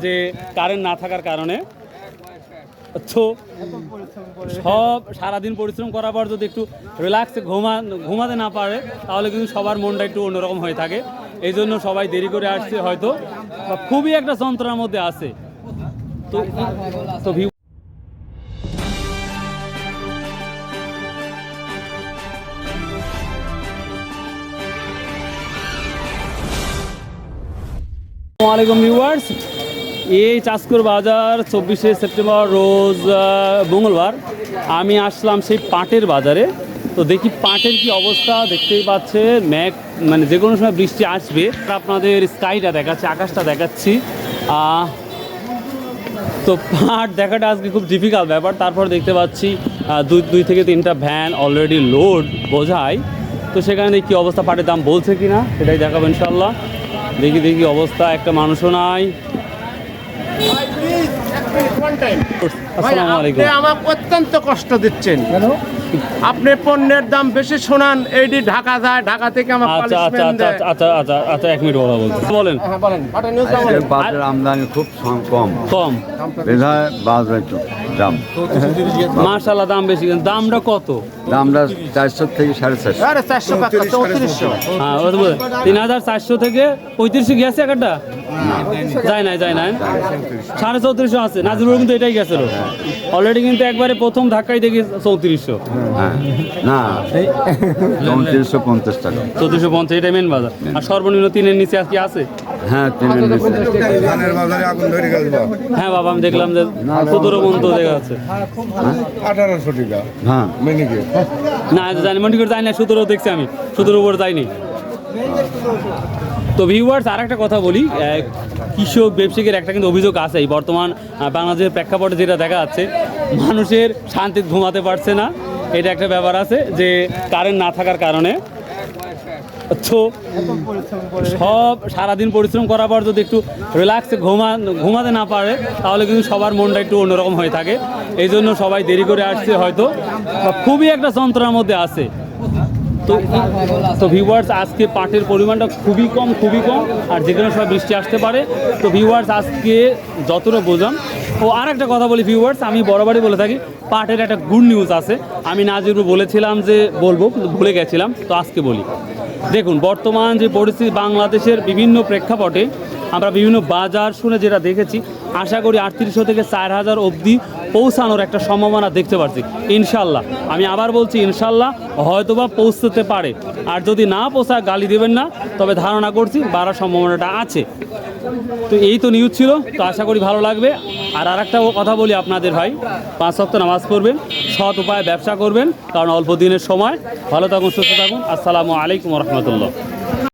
যে কারেন্ট না থাকার কারণে তো সব সারাদিন পরিশ্রম করার পর যদি একটু রিল্যাক্সে ঘুমাতে না পারে তাহলে কিন্তু সবার মনটা একটু অন্যরকম হয়ে থাকে। এই জন্য সবাই দেরি করে আসছে হয়তো, বা খুবই একটা যন্ত্রণার মধ্যে আছে। তো আসসালামু আলাইকুম ভিউয়ার্স, এই চাঁচকুর বাজার 24শে সেপ্টেম্বর রোজ মঙ্গলবার আমি আসলাম সেই পাটের বাজারে। তো দেখি পাটের কি অবস্থা, দেখতেই পাচ্ছে ম্যাঘ মানে যে কোনো সময় বৃষ্টি আসবে। আপনাদের স্কাইটা দেখাচ্ছি, আকাশটা দেখাচ্ছি। তো পাট দেখাটা আজকে খুব ডিফিকাল্ট ব্যাপার। তারপর দেখতে পাচ্ছি দুই থেকে তিনটা ভ্যান অলরেডি লোড বোঝায়। তো সেখানে কি অবস্থা, পাটের দাম বলছে কি না সেটাই দেখাবো ইনশাল্লাহ। দেখি অবস্থা, একটা মানুষও নাই। আসসালামু আলাইকুম। আমাকে অত্যন্ত কষ্ট দিচ্ছেন কেন? আপনি পণ্যের দাম বেশি শোনান, এইটি ঢাকা যায়, ঢাকা থেকে আমার আচ্ছা 1 মিনিট কথা বলেন। পাটের আমদানি খুব কম দাম। মাশাআল্লাহ দাম বেশি, দামটা কত? দামটা 400 থেকে 450। আরে 400 হ্যাঁ 3400 থেকে 3500 গেছে একটা? যায় নাই 3450 আছে। নাজিরুল কিন্তু এটাই গেছিল অলরেডি, কিন্তু একবারে প্রথম ধাক্কায় দেখি 3400। না 3450 টাকা। 3450 এটা মেন বাজার। আর সর্বনিম্ন 3-এর নিচে আর কি আছে? হ্যাঁ 3-এর নিচে। হ্যাঁ বাবা আমি দেখলাম যে 17 পর্যন্ত দেখা যাচ্ছে। 1800 টাকা। হ্যাঁ না জানি মনে করে যাই না, 17 দেখছি আমি, 17 উপরে যাইনি। তো ভিউয়ার্স আর একটা কথা বলি, কৃষক ব্যবসায়ীদের একটা কিন্তু অভিযোগ আছে এই বর্তমান বাংলাদেশের প্রেক্ষাপটে যেটা দেখা যাচ্ছে, মানুষের শান্তিতে ঘুমাতে পারছে না। এটা একটা ব্যাপার আছে যে কারেন্ট না থাকার কারণে তো সব সারাদিন পরিশ্রম করার পর যদি একটু রিল্যাক্সে ঘুমাতে না পারে তাহলে কিন্তু সবার মনটা একটু অন্যরকম হয়ে থাকে। এই জন্য সবাই দেরি করে আসছে হয়তো, বা খুবই একটা যন্ত্রণার মধ্যে আছে। তো ভিউয়ার্স আজকে পাটের পরিমাণটা খুবই কম, আর যে কোনো সময় বৃষ্টি আসতে পারে। তো ভিউয়ার্স আজকে যতটা বোঝাম। আর একটা কথা বলি ভিউয়ার্স, আমি বরাবরই বলে থাকি পাটের একটা গুড নিউজ আছে। আমি নাজিরুল বলেছিলাম যে বলবো, কিন্তু ভুলে গেছিলাম, তো আজকে বলি। দেখুন বর্তমান যে পরিস্থিতি বাংলাদেশের বিভিন্ন প্রেক্ষাপটে আমরা বিভিন্ন বাজার শুনে যেটা দেখেছি, আশা করি 3800 থেকে 4000 অবধি পৌঁছানোর একটা সম্ভাবনা দেখতে পাচ্ছি ইনশাল্লাহ। আমি আবার বলছি ইনশাল্লাহ হয়তোবা পৌঁছতে পারে। আর যদি না পৌঁছায় গালি দেবেন না, তবে ধারণা করছি বাড়ার সম্ভাবনাটা আছে। তো এই তো নিউজ ছিল, তো আশা করি ভালো লাগবে। আর একটা কথা বলি আপনাদের ভাই, 5 ওয়াক্ত নামাজ পড়বেন, সৎ উপায়ে ব্যবসা করবেন, কারণ অল্প দিনের সময়। ভালো থাকুন, সুস্থ থাকুন। আসসালামু আলাইকুম রহমতুল্লাহ।